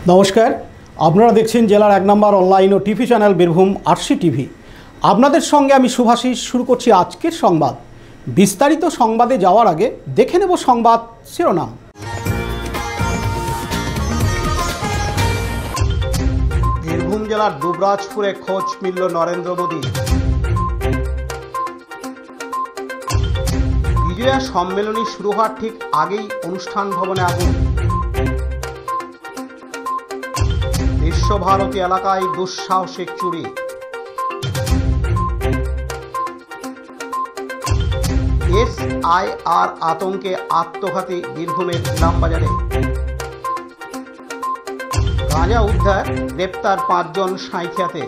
নমস্কার, আপনারা দেখছেন জেলার 1 নম্বর অনলাইন ও TV channel Birbhum RC TV. আপনাদের সঙ্গে আমি শুভাশিস। শুরু করছি আজকের সংবাদ। বিস্তারিত সংবাদে যাওয়ার আগে দেখে নেব সংবাদ শিরোনাম। বীরভূম জেলার দুবরাজপুরে খোঁজ মিলল নরেন্দ্র মোদী। বিজয়া সম্মেলনী শুরু হওয়ার ঠিক আগেই অনুষ্ঠান ভবনে আগুন। বিশ্বভারতী এলাকায় দুঃসাহসিক চুরি। SIR আতঙ্কে আত্মঘাতী বীরভূমের ইলামবাজারে। গাঁজা উদ্ধার, গ্রেপ্তার 5 জন সাঁইথিয়াতে।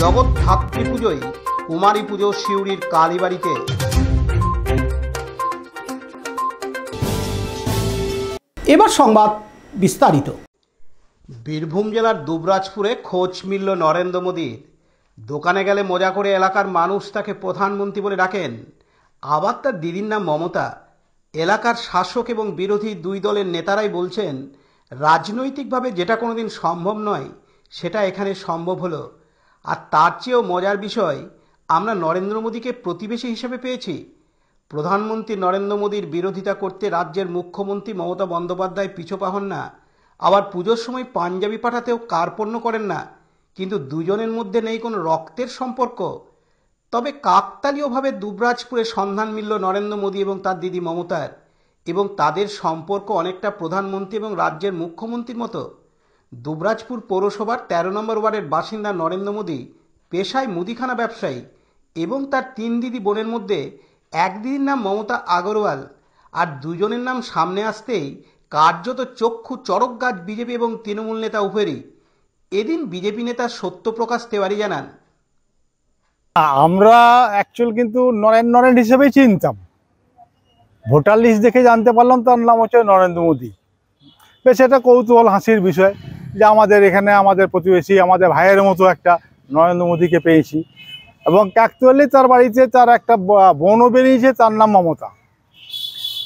জগদ্ধাত্রী পুজোয় কুমারী পুজো সিউড়ির কালীবাড়িতে। এবার সংবাদ বিস্তারিত। বীরভূম জেলার দুবরাজপুরে খোঁজ মিলল নরেন্দ্র মোদীর। দোকানে গেলে মজা করে এলাকার মানুষ তাকে প্রধানমন্ত্রী বলে ডাকেন। আবার তার দিদির নাম মমতা। এলাকার শাসক এবং বিরোধী দুই দলের নেতারাই বলছেন, রাজনৈতিকভাবে যেটা কোনোদিন সম্ভব নয় সেটা এখানে সম্ভব হলো। আর তার চেয়েও মজার বিষয়, আমরা নরেন্দ্র মোদীকে প্রতিবেশী হিসেবে পেয়েছি। প্রধানমন্ত্রী নরেন্দ্র মোদীর বিরোধিতা করতে রাজ্যের মুখ্যমন্ত্রী মমতা বন্দ্যোপাধ্যায় পিছপা হন না। আবার পুজোর সময় পাঞ্জাবি পাঠাতেও কার্পণ্য করেন না। কিন্তু দুজনের মধ্যে নেই কোনো রক্তের সম্পর্ক। তবে কাকতালীয়ভাবে দুবরাজপুরে সন্ধান মিলল নরেন্দ্র মোদী এবং তার দিদি মমতার, এবং তাদের সম্পর্ক অনেকটা প্রধানমন্ত্রী এবং রাজ্যের মুখ্যমন্ত্রীর মতো। দুবরাজপুর পৌরসভার 13 নম্বর ওয়ার্ডের বাসিন্দা নরেন্দ্র মোদী পেশায় মুদিখানা ব্যবসায়ী, এবং তার 3 দিদি বোনের মধ্যে এক দিদির নাম মমতা আগরওয়াল। আর দুজনের নাম সামনে আসতেই কার্যত চক্ষু চড়ক গাছ বিজেপি এবং তৃণমূল নেতা উভয়েরই। এদিন বিজেপি নেতা সত্যপ্রকাশ তেওয়ারি জানান, আমরা অ্যাকচুয়াল কিন্তু নরেন হিসেবেই চিনতাম। ভোটার লিস্ট দেখে জানতে পারলাম তার নাম হচ্ছে নরেন্দ্র মোদী। বেশ এটা কৌতূহল, হাসির বিষয় যে আমাদের এখানে আমাদের প্রতিবেশী, আমাদের ভাইয়ের মতো একটা নরেন্দ্র মোদীকে পেয়েছি। এবং কাকতালীয় তার বাড়িতে তার একটা বোনও বেরিয়েছে, তার নাম মমতা।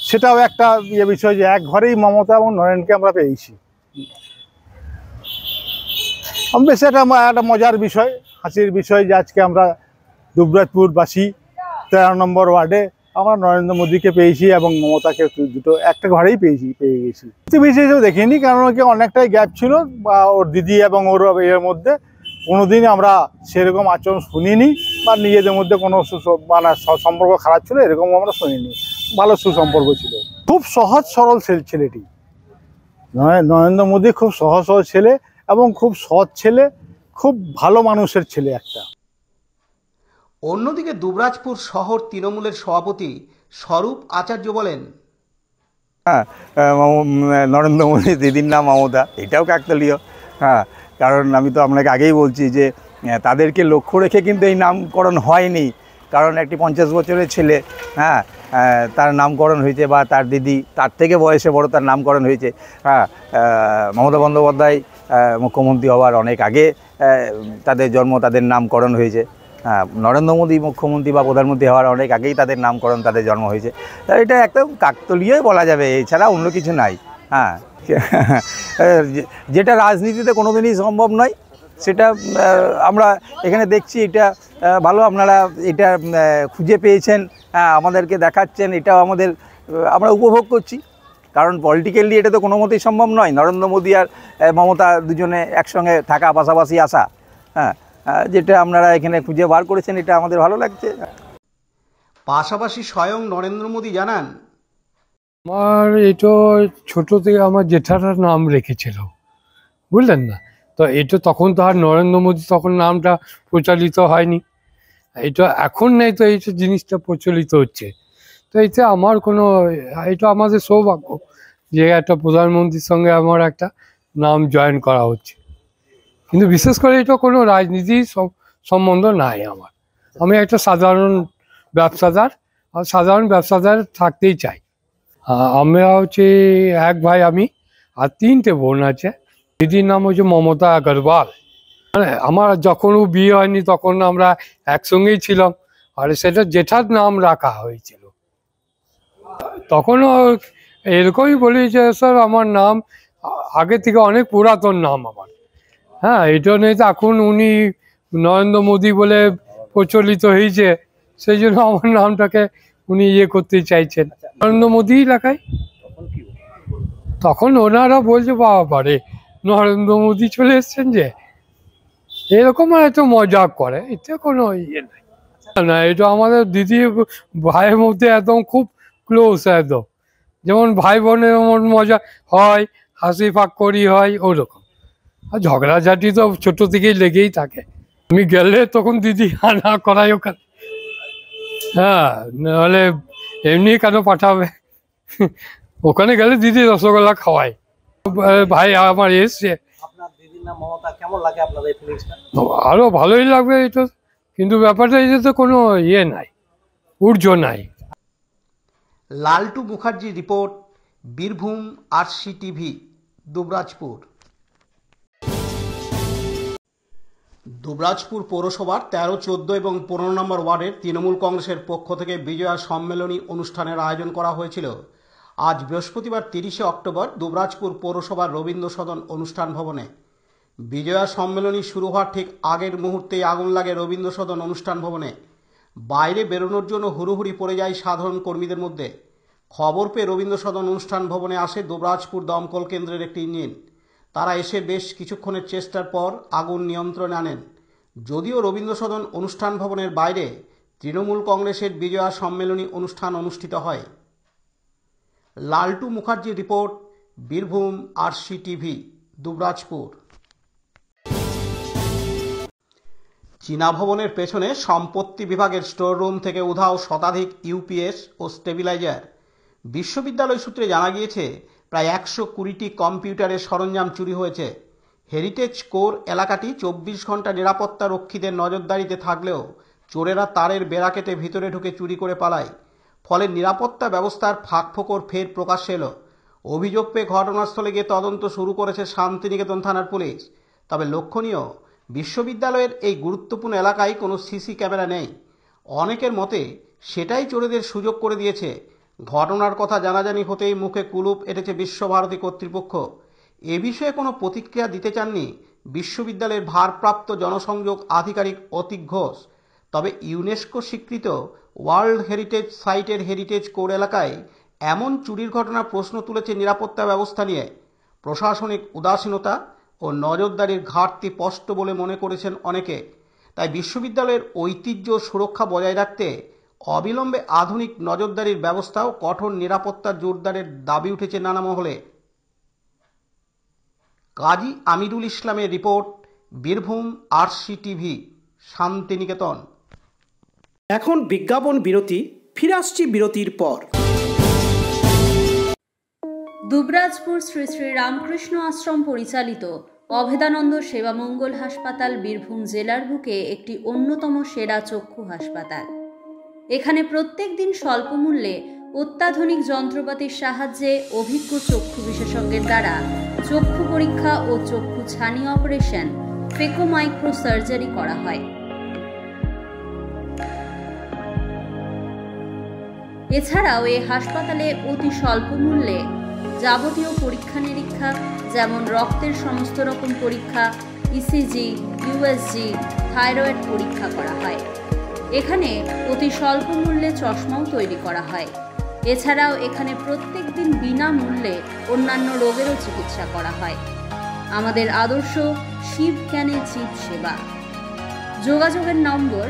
সেটাও একটা বিষয় যে এক ঘরেই মমতা এবং নরেনকে আমরা পেয়েছি। বেশ এটা একটা মজার বিষয়, হাসির বিষয় যে আজকে আমরা দুবরাজপুরবাসী 13 নম্বর ওয়ার্ডে আমরা নরেন্দ্র মোদীকে পেয়েছি এবং মমতাকে দুটো একটা ঘরেই পেয়ে গেছি। বেশি হিসেবে দেখিনি, কারণ ওকে অনেকটাই গ্যাপ ছিল বা ওর দিদি এবং ওর এর মধ্যে কোনোদিন আমরা সেরকম আচরণ শুনিনি, বা নিজেদের মধ্যে কোনো মানে সম্পর্ক খারাপ ছিল এরকম আমরা শুনিনি। ভালো সুসম্পর্ক ছিল। খুব সহজ সরল ছেলেটি নরেন্দ্র মোদী, খুব সহজ সরল ছেলে এবং খুব সৎ ছেলে, খুব ভালো মানুষের ছেলে একটা। অন্যদিকে দুবরাজপুর শহর তৃণমূলের সভাপতি স্বরূপ আচার্য বলেন, নরেন্দ্র মোদী দিদির নাম মমতা, এটাও কাকতালীয়। কারণ আমি তো আপনাকে আগেই বলছি যে তাদেরকে লক্ষ্য রেখে কিন্তু এই নামকরণ হয়নি। কারণ একটি 50 বছরের ছেলে, তার নামকরণ হয়েছে, বা তার দিদি তার থেকে বয়সে বড়, তার নামকরণ হয়েছে। মমতা বন্দ্যোপাধ্যায় মুখ্যমন্ত্রী হওয়ার অনেক আগে তাদের জন্ম, তাদের নামকরণ হয়েছে। নরেন্দ্র মোদী মুখ্যমন্ত্রী বা প্রধানমন্ত্রী হওয়ার অনেক আগেই তাদের নামকরণ, তাদের জন্ম হয়েছে। এটা একদম কাকতালীয়ই বলা যাবে, এছাড়া অন্য কিছু নাই। যেটা রাজনীতিতে কোনোদিনই সম্ভব নয় সেটা আমরা এখানে দেখছি। এটা ভালো, আপনারা এটা খুঁজে পেয়েছেন, আমাদেরকে দেখাচ্ছেন, এটাও আমরা উপভোগ করছি। কারণ পলিটিক্যালি এটা তো কোনো মতেই সম্ভব নয়, নরেন্দ্র মোদী আর মমতা দুজনে একসঙ্গে থাকা, পাশাপাশি আসা। যেটা আপনারা এখানে খুঁজে বার করেছেন, এটা আমাদের ভালো লাগছে। পাশাপাশি স্বয়ং নরেন্দ্র মোদী জানান, আমার এটা ছোট থেকে আমার জেঠাটার নাম রেখেছিল, বুঝলেন না? তো এটা তখন তো আর নরেন্দ্র মোদী তখন নামটা প্রচলিত হয়নি। এটা এখন নেই, তো এই জিনিসটা প্রচলিত হচ্ছে। তো এতে আমার কোনো, এটা আমাদের সৌভাগ্য যে একটা প্রধানমন্ত্রীর সঙ্গে আমার একটা নাম জয়েন করা হচ্ছে। কিন্তু বিশেষ করে এটা কোনো রাজনীতির সম্বন্ধ নাই আমার। আমি একটা সাধারণ ব্যবসাদার, আর সাধারণ ব্যবসাদার থাকতেই চাই। আমরা হচ্ছে এক ভাই আমি, আর 3টে বোন আছে। দিদির নাম হচ্ছে মমতা আগরওয়াল। আমার যখনও বিয়ে হয়নি তখন আমরা একসঙ্গেই ছিলাম, আর সেটা জেঠার নাম রাখা হয়েছিল। তখনও এরকমই বলি যে স্যার আমার নাম আগে থেকে অনেক পুরাতন নাম আমার। হ্যাঁ, এটা নিয়ে তো এখন উনি নরেন্দ্র মোদী বলে প্রচলিত হয়েছে, সেই জন্য আমার নামটাকে উনি করতে চাইছেন নরেন্দ্র মোদী লেখায়। তখন ওনারা বলছে বাবারে নরেন্দ্র মোদী চলে এসছেন যে, এরকম হয়তো মজা করে, এতে কোনো নাই। না, এটা আমাদের দিদি ভাইয়ের মধ্যে একদম খুব ক্লোজ, একদম যেমন ভাই বোনের মজা হয়, হাসি ফাক্করি হয় ওরকম। আর ঝগড়াঝাটি তো ছোট থেকেই লেগেই থাকে। আমি গেলে তখন দিদি আনা করাই ওখানে। হ্যাঁ, নাহলে এমনি কেন পাঠাবে, ওখানে গেলে দিদি রসগোল্লা খাওয়ায়। ভাই আমার এসছে, আরো ভালোই লাগবে এটা, কিন্তু ব্যাপারটা এই তো কোনো নাই, ঊর্ধ্ব নাই। লালটু মুখার্জি রিপোর্ট, বীরভূম RCTV, দুবরাজপুর। দুবরাজপুর পৌরসভার 13, 14 এবং 15 নম্বর ওয়ার্ডের তৃণমূল কংগ্রেসের পক্ষ থেকে বিজয়া সম্মেলনী অনুষ্ঠানের আয়োজন করা হয়েছিল আজ বৃহস্পতিবার 30শে অক্টোবর দুবরাজপুর পৌরসভার রবীন্দ্র সদন অনুষ্ঠান ভবনে। বিজয়া সম্মেলনী শুরু হওয়ার ঠিক আগের মুহূর্তেই আগুন লাগে রবীন্দ্র সদন অনুষ্ঠান ভবনে। বাইরে বেরোনোর জন্য হুড়োহুড়ি পড়ে যায় সাধারণ কর্মীদের মধ্যে। খবর পেয়ে রবীন্দ্র সদন অনুষ্ঠান ভবনে আসে দুবরাজপুর দমকল কেন্দ্রের একটি ইঞ্জিন। তারা এসে বেশ কিছুক্ষণের চেষ্টার পর আগুন নিয়ন্ত্রণে আনেন। যদিও রবীন্দ্র সদন অনুষ্ঠান ভবনের বাইরে তৃণমূল কংগ্রেসের বিজয়া সম্মেলনী অনুষ্ঠান অনুষ্ঠিত হয়। লালটু মুখার্জি রিপোর্ট, বীরভূম RCTV, দুবরাজপুর। চীনা ভবনের পেছনে সম্পত্তি বিভাগের স্টোর রুম থেকে উধাও শতাধিক UPS ও স্টেবিলাইজার। বিশ্ববিদ্যালয় সূত্রে জানা গিয়েছে প্রায় 120টি কম্পিউটারের সরঞ্জাম চুরি হয়েছে। হেরিটেজ কোর এলাকাটি 24 ঘন্টা নিরাপত্তা রক্ষীদের নজরদারিতে থাকলেও চোরেরা তারের বেড়া কেটে ভিতরে ঢুকে চুরি করে পালায়। ফলে নিরাপত্তা ব্যবস্থার ফাঁকফোকর ফের প্রকাশ্যে এলো। অভিযোগ পেয়ে ঘটনাস্থলে গিয়ে তদন্ত শুরু করেছে শান্তিনিকেতন থানার পুলিশ। তবে লক্ষণীয়, বিশ্ববিদ্যালয়ের এই গুরুত্বপূর্ণ এলাকায় কোনো CC ক্যামেরা নেই। অনেকের মতে সেটাই চোরেদের সুযোগ করে দিয়েছে। ঘটনার কথা জানাজানি হতেই মুখে কুলুপ এঁটেছে বিশ্বভারতী কর্তৃপক্ষ। এ বিষয়ে কোনো প্রতিক্রিয়া দিতে চাননি বিশ্ববিদ্যালয়ের ভারপ্রাপ্ত জনসংযোগ আধিকারিক অতীক ঘোষ। তবে ইউনেস্কো স্বীকৃত ওয়ার্ল্ড হেরিটেজ সাইটের হেরিটেজ কোর এলাকায় এমন চুরির ঘটনা প্রশ্ন তুলেছে নিরাপত্তা ব্যবস্থা নিয়ে। প্রশাসনিক উদাসীনতা ও নজরদারির ঘাটতি স্পষ্ট বলে মনে করেছেন অনেকে। তাই বিশ্ববিদ্যালয়ের ঐতিহ্য সুরক্ষা বজায় রাখতে অবিলম্বে আধুনিক নজরদারির ব্যবস্থা ও কঠোর নিরাপত্তা জোরদারের দাবি উঠেছে নানা মহলে। কাজী আমিরুল ইসলামের রিপোর্ট, বীরভূম RCTV, শান্তিনিকেতন। এখন বিজ্ঞাপন বিরতি, ফিরে আসছি বিরতির পর। দুবরাজপুর শ্রী শ্রী রামকৃষ্ণ আশ্রম পরিচালিত অভেদানন্দ সেবামঙ্গল হাসপাতাল বীরভূম জেলার বুকে একটি অন্যতম সেরা চক্ষু হাসপাতাল। এখানে প্রত্যেক দিন স্বল্প মূল্যে অত্যাধুনিক যন্ত্রপাতির সাহায্যে অভিজ্ঞ চক্ষু বিশেষজ্ঞের দ্বারা চক্ষু পরীক্ষা ও চক্ষু ছানি অপারেশন, ফেকো মাইক্রো সার্জারি করা হয়। এছাড়াও এই হাসপাতালে অতি স্বল্প মূল্যে যাবতীয় পরীক্ষা নিরীক্ষা, যেমন রক্তের সমস্ত রকম পরীক্ষা, ECG, USG, থাইরয়েড পরীক্ষা করা হয়। এখানে অতি স্বল্প মূল্যে চশমাও তৈরি করা হয়। এছাড়াও এখানে প্রত্যেক দিন বিনামূল্যে অন্যান্য রোগেরও চিকিৎসা করা হয়। আমাদের আদর্শ শিব জ্ঞানে জীব সেবা। যোগাযোগের নম্বর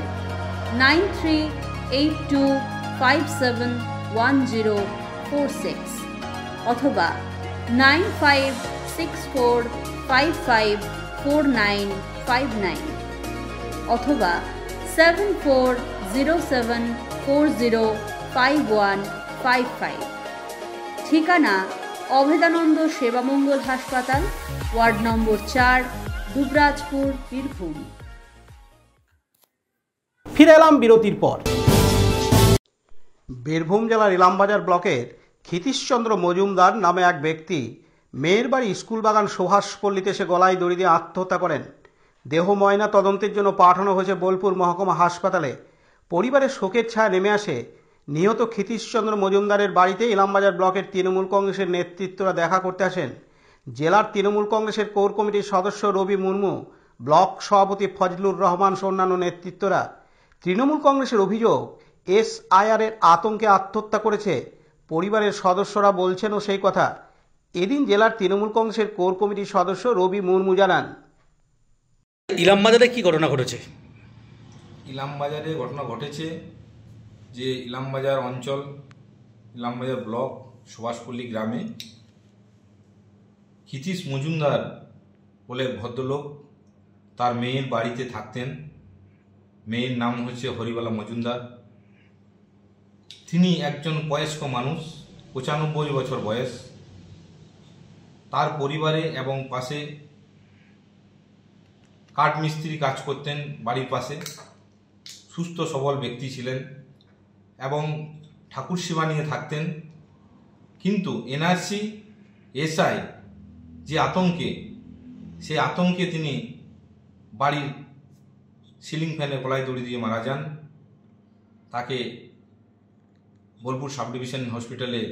9382571046 অথবা 9564554959 অথবা 7407405155। ঠিকানা অভেদানন্দ সেবামঙ্গল হাসপাতাল, ওয়ার্ড নম্বর 4, দুবরাজপুর, বীরভূম। ফিরে এলাম বিরতির পর। বীরভূম জেলার ইলামবাজার ব্লকের ক্ষিতীশচন্দ্র মজুমদার নামে এক ব্যক্তি মেয়ের বাড়ি স্কুলবাগান সুভাষপল্লীতে এসে গলায় দড়ি দিয়ে আত্মহত্যা করেন। দেহ ময়না তদন্তের জন্য পাঠানো হয়েছে বোলপুর মহকুমা হাসপাতালে। পরিবারের শোকের ছায়া নেমে আসে। নিহত ক্ষিতীশচন্দ্র মজুমদারের বাড়িতে ইলামবাজার ব্লকের তৃণমূল কংগ্রেসের নেতৃত্বরা দেখা করতে আসেন। জেলার তৃণমূল কংগ্রেসের কোর কমিটির সদস্য রবি মুর্মু, ব্লক সভাপতি ফজলুর রহমান সহ অন্যান্য নেতৃত্বরা। তৃণমূল কংগ্রেসের অভিযোগ, এসআইআরের আতঙ্কে আত্মহত্যা করেছে। পরিবারের সদস্যরা বলছেনও সেই কথা। এদিন জেলার তৃণমূল কংগ্রেসের কোর কমিটির সদস্য রবি মুর্মু জানান, ইলামবাজারে কি ঘটনা ঘটেছে? ইলামবাজারে ঘটনা ঘটেছে যে ইলামবাজার অঞ্চল, ইলামবাজার ব্লক সুভাষপল্লী গ্রামে ক্ষিতীশ মজুমদার বলে ভদ্রলোক তার মেয়ের বাড়িতে থাকতেন। মেয়ের নাম হচ্ছে হরিবালা মজুমদার। তিনি একজন বয়স্ক মানুষ, 95 বছর বয়স। তার পরিবারে এবং পাশে কাঠমিস্ত্রি কাজ করতেন বাড়ির পাশে। সুস্থ সবল ব্যক্তি ছিলেন এবং ঠাকুর সেবা নিয়ে থাকতেন। কিন্তু এনআরসি এসআই যে আতঙ্কে, সেই আতঙ্কে তিনি বাড়ির সিলিং ফ্যানে গলায় দড়ি দিয়ে মারা যান। তাকে বোলপুর সাব ডিভিশন হসপিটালে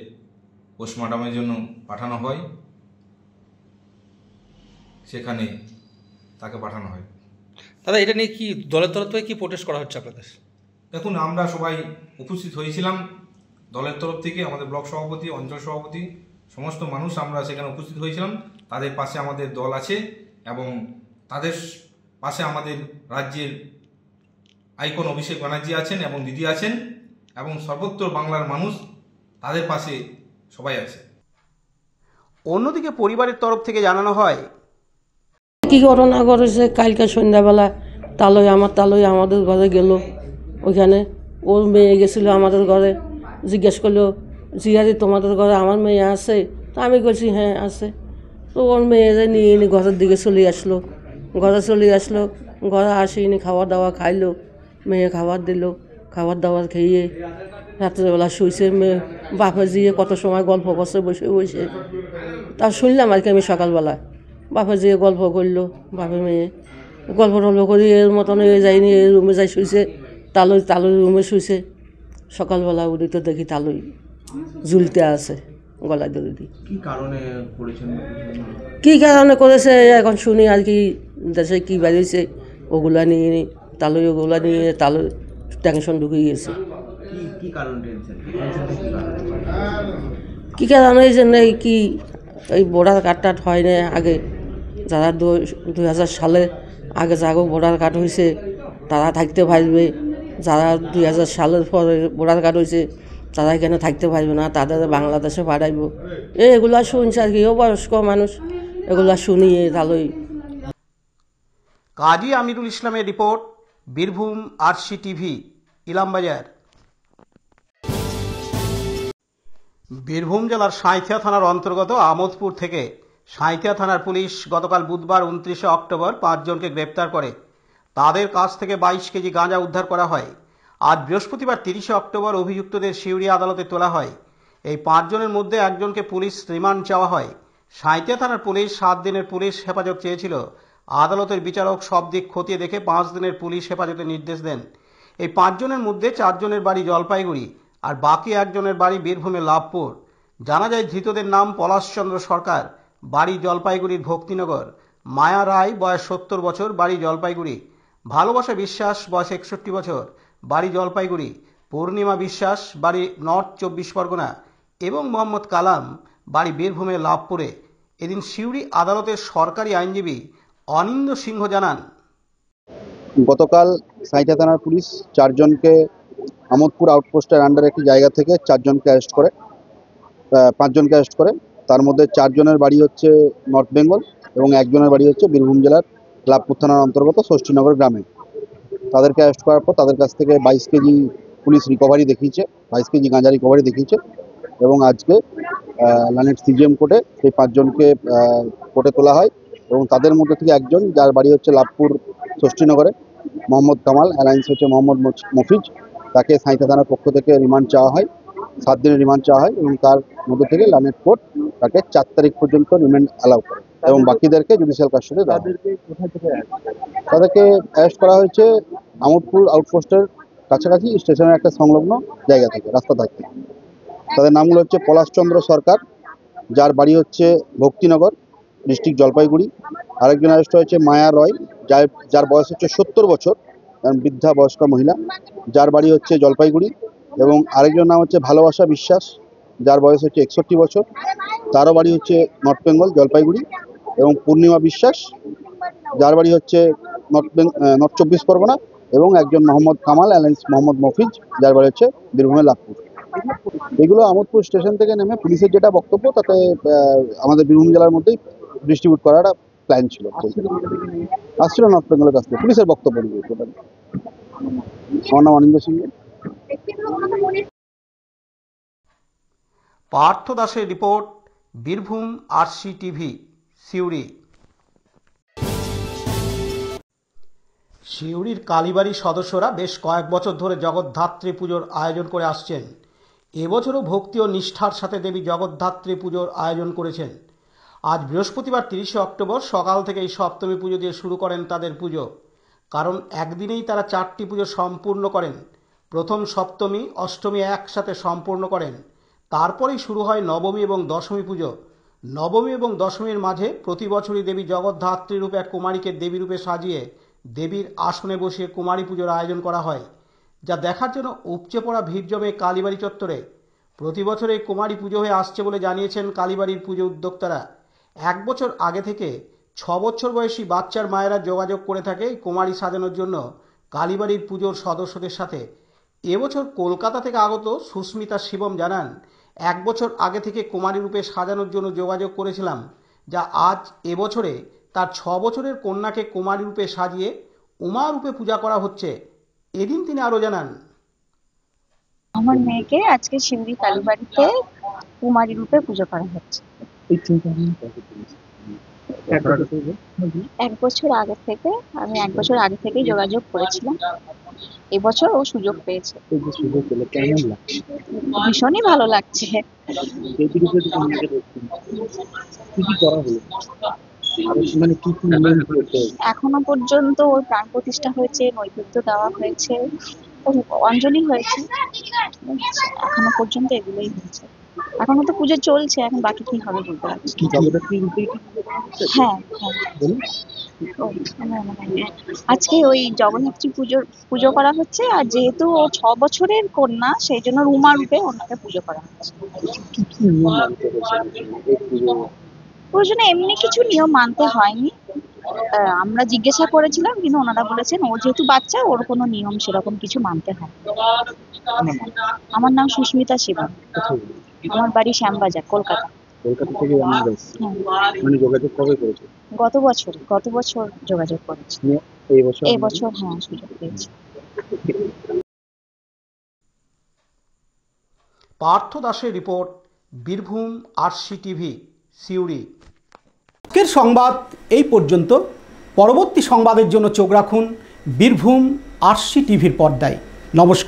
পোস্টমর্টমের জন্য পাঠানো হয়। সেখানে তাকে পাঠানো হয়। দাদা, এটা নিয়ে কি দলের তরফ থেকে কি প্রোটেস্ট করা হচ্ছে আপনাদের? দেখুন, আমরা সবাই উপস্থিত হয়েছিলাম দলের তরফ থেকে, আমাদের ব্লক সভাপতি, অঞ্চল সভাপতি, সমস্ত মানুষ আমরা সেখানে উপস্থিত হয়েছিলাম। তাদের পাশে আমাদের দল আছে এবং তাদের পাশে আমাদের রাজ্যের আইকন অভিষেক ব্যানার্জি আছেন এবং দিদি আছেন এবং সর্বত্র বাংলার মানুষ তাদের পাশে সবাই আছে। অন্যদিকে পরিবারের তরফ থেকে জানানো হয়, কি ঘটনা ঘটেছে, কালকে সন্ধ্যাবেলা তালই আমাদের ঘরে গেল। ওইখানে ওর মেয়ে গেছিলো আমাদের ঘরে, জিজ্ঞেস করলো, জিয়ারি তোমাদের ঘরে আমার মেয়ে আছে? তো আমি বলছি হ্যাঁ আছে। তো ওর মেয়েরে নিয়ে ঘরের দিকে চলে আসলো। ঘরে আসিনি, খাওয়া দাওয়া খাইলো, মেয়ে খাবার দিল। খাবার দাবার খেয়ে রাত্রেবেলা শুয়েছে। মেয়ে বাপে জিয়ে কত সময় গল্প করছে বসে বসে। তা শুনলাম আর কি আমি সকালবেলা। বাপে যেয়ে গল্প করলো, বাপে মেয়ে গল্প টল্প করি এর মতন যায়নি, এই রুমে যাই শুয়েছে, তালুর রুমে শুয়েছে। সকালবেলা উঠে তো দেখি তালুই ঝুলতে আছে গলায় দড়ি দিয়ে। কী কারণে করেছে এখন শুনি আর কি, দেশে কী বেরিয়েছে ওগুলা নিয়ে ওগুলা নিয়ে তালুর টেনশন ঢুকিয়ে গেছে। কী কারণে এই জন্য কি এই ভোটার কার্ড হয় না আগে, যারা 2000 সালে আগে যাগো ভোটার কার্ড হয়েছে তারা থাকতে পারবে, যারা 2000 সালের পরে ভোটার কার্ড হয়েছে তারা এখানে থাকতে পারবে না, তাদের বাংলাদেশে পাঠাইব। এগুলা শুনছে আর কি, বয়স্ক মানুষ এগুলা শুনিয়ে তাহলেই। কাজী আমিরুল ইসলামের report, Birbhum RC TV, Ilambazar. Birbhum জেলার সাঁইথিয়া থানার অন্তর্গত আমোদপুর থেকে সাঁইথিয়া থানার পুলিশ গতকাল বুধবার 29শে অক্টোবর 5 জনকে গ্রেপ্তার করে। তাদের কাছ থেকে 22 কেজি গাঁজা উদ্ধার করা হয়। আজ বৃহস্পতিবার 30শে অক্টোবর অভিযুক্তদের সিউড়ি আদালতে তোলা হয়। এই 5 জনের মধ্যে একজনকে পুলিশ রিমান্ড চাওয়া হয়। সাঁইথিয়া থানার পুলিশ 7 দিনের পুলিশ হেফাজত চেয়েছিল। আদালতের বিচারক সব দিক খতিয়ে দেখে 5 দিনের পুলিশ হেফাজতের নির্দেশ দেন। এই 5 জনের মধ্যে 4 জনের বাড়ি জলপাইগুড়ি আর বাকি একজনের বাড়ি বীরভূমের লাভপুর। জানা যায় ধৃতদের নাম পলাশচন্দ্র সরকার, বাড়ি জলপাইগুড়ির ভক্তিনগর; মায়া রায়, বয়স 70 বছর, বাড়ি জলপাইগুড়ি; ভালোবাসা বিশ্বাস, বয়স 61 বছর, বাড়ি জলপাইগুড়ি; পূর্ণিমা বিশ্বাস, বাড়ি নর্থ 24 পরগনা এবং মোহাম্মদ কালাম, বাড়ি বীরভূমের লাভপুরে। এদিন সিউড়ি আদালতের সরকারি আইনজীবী অনিন্দ সিংহ জানান, গতকাল সাঁইথিয়া থানার পুলিশ 4 জনকে আমোদপুর আউটপোস্টের আন্ডার একটি জায়গা থেকে 4 জনকে অ্যারেস্ট করে, 5 জনকে অ্যারেস্ট করে। তার মধ্যে 4 জনের বাড়ি হচ্ছে নর্থ বেঙ্গল এবং একজনের বাড়ি হচ্ছে বীরভূম জেলার লাভপুর থানার অন্তর্গত ষষ্ঠীনগর গ্রামে। তাদেরকে অ্যারেস্ট করার পর তাদের কাছ থেকে 22 কেজি পুলিশ রিকভারি দেখিয়েছে, 22 কেজি গাঁজা রিকভারি দেখিয়েছে এবং আজকে লানেট সিজিএম কোর্টে সেই 5 জনকে কোর্টে তোলা হয় এবং তাদের মধ্যে থেকে একজন, যার বাড়ি হচ্ছে লাভপুর ষষ্ঠীনগরে, মোহাম্মদ কামাল, অ্যালায়েন্স হচ্ছে মোহাম্মদ মফিজ, তাকে সাঁইথিয়া থানার পক্ষ থেকে রিমান্ড চাওয়া হয়, 7 দিনের রিমান্ড চাওয়া হয় এবং তার মধ্যে থেকে লানেট কোর্ট তাকে 4 তারিখ পর্যন্ত রিমান্ড অ্যালাউ করে এবং বাকিদেরকে জুডিশিয়াল কাস্টডি দেওয়া হয়। তাদেরকে অ্যারেস্ট করা হয়েছে আমোদপুর আউটপোস্টের কাছাকাছি স্টেশনের একটা সংলগ্ন জায়গা থেকে, রাস্তা থাকতে। তাদের নামগুলো হচ্ছে পলাশচন্দ্র সরকার, যার বাড়ি হচ্ছে ভক্তিনগর, ডিস্ট্রিক্ট জলপাইগুড়ি। আরেকজন অ্যারেস্ট হয়েছে মায়া রয়, যার বয়স হচ্ছে 70 বছর, বৃদ্ধা বয়স্কা মহিলা, যার বাড়ি হচ্ছে জলপাইগুড়ি। এবং আরেকজন নাম হচ্ছে ভালোবাসা বিশ্বাস, যার বয়স হচ্ছে 61 বছর, তারও বাড়ি হচ্ছে নর্থ বেঙ্গল জলপাইগুড়ি। এবং পূর্ণিমা বিশ্বাস, যার বাড়ি হচ্ছে নর্থ 24 পরগনা। এবং একজন মোহাম্মদ কামাল অ্যালেন্স মোহাম্মদ মফিজ, যার বাড়ি হচ্ছে বীরভূমের লাভপুর। এগুলো আমোদপুর স্টেশন থেকে নেমে পুলিশের যেটা বক্তব্য, তাতে আমাদের বীরভূম জেলার মধ্যেই ডিস্ট্রিবিউট করার একটা প্ল্যান ছিল। আসছিল নর্থ বেঙ্গলের কাছ থেকে পুলিশের বক্তব্য নিয়ে। আমার নাম অনিন্দ সিং। পার্থ দাসের রিপোর্ট, বীরভূম RCTV, সিউড়ি। সিউড়ির কালীবাড়ির সদস্যরা বেশ কয়েক বছর ধরে জগদ্ধাত্রী পুজোর আয়োজন করে আসছেন। এবছরও ভক্তি ও নিষ্ঠার সাথে দেবী জগদ্ধাত্রী পুজোর আয়োজন করেছেন। আজ বৃহস্পতিবার 30শে অক্টোবর সকাল থেকে এই সপ্তমী পুজো দিয়ে শুরু করেন তাদের পুজো। কারণ একদিনেই তারা 4টি পুজো সম্পূর্ণ করেন। প্রথম সপ্তমী, অষ্টমী একসাথে সম্পূর্ণ করেন। তারপরেই শুরু হয় নবমী এবং দশমী পুজো। নবমী এবং দশমীর মাঝে প্রতি বছরই দেবী জগদ্ধাত্রী রূপে এক কুমারীকে দেবী রূপে সাজিয়ে দেবীর আসনে বসিয়ে কুমারী পুজোর আয়োজন করা হয়, যা দেখার জন্য উপচে পড়া ভিড় জমে কালীবাড়ি চত্বরে। প্রতি বছর এই কুমারী পুজো হয়ে আসছে বলে জানিয়েছেন কালীবাড়ির পুজো উদ্যোক্তারা। 1 বছর আগে থেকে 6 বছর বয়সী বাচ্চার মায়েরা যোগাযোগ করে থাকে এই কুমারী সাজানোর জন্য কালীবাড়ির পুজোর সদস্যদের সাথে। এবছর কলকাতা থেকে আগত সুস্মিতা শিবম জানান, 1 বছর আগে থেকে কুমারী রূপে সাজানোর জন্য যোগাযোগ করেছিলাম, যা আজ এবছরে তার 6 বছরের কন্যাকে কুমারী রূপে সাজিয়ে উমা রূপে পূজা করা হচ্ছে। এদিন তিনি আরো জানান, আমার মেয়েকে আজকে সিউড়ি কালীবাড়িতে কুমারী রূপে পুজো করা হচ্ছে। 1 বছর আগে থেকে, আমি 1 বছর আগে থেকেই যোগাযোগ করেছিলাম। এবছর ও সুযোগ পেয়েছে। ভীষণই ভালো লাগছে। এখনো পর্যন্ত ওর প্রাণ প্রতিষ্ঠা হয়েছে, নৈবেদ্য দেওয়া হয়েছে, অঞ্জলি হয়েছে, এখনো পর্যন্ত এগুলোই হয়েছে। এখনো তো পুজো চলছে, এখন বাকি কি হবে বলতে পারছি। হ্যাঁ, আজকে ওই জগন্নাথী পুজো করা হচ্ছে। আর যেহেতু ও 6 বছরের কন্যা, সেই জন্য রুমা রূপে ওনাকে পুজো করা হচ্ছে। প্রয়োজনে এমনি কিছু নিয়ম মানতে হয়নি। আমরা জিজ্ঞাসা করেছিলাম, কিন্তু ওনারা বলেছেন ও যেহেতু বাচ্চা, ওর কোনো নিয়ম সেরকম কিছু মানতে হয়। আমার নাম সুস্মিতা শিবম। আমার বাড়ি শ্যামবাজার, কলকাতা। কলকাতা থেকে মানে যোগাযোগ কবে করেছে? গত বছর যোগাযোগ করেছি। এই বছর হ্যাঁ সুযোগ পেয়েছি। পার্থ দাসের রিপোর্ট, বীরভূম RCTV, সিউড়ি। আজকের সংবাদ এই পর্যন্ত। পরবর্তী সংবাদের জন্য চোখ রাখুন বীরভূম RCTVর পর্দায়। নমস্কার।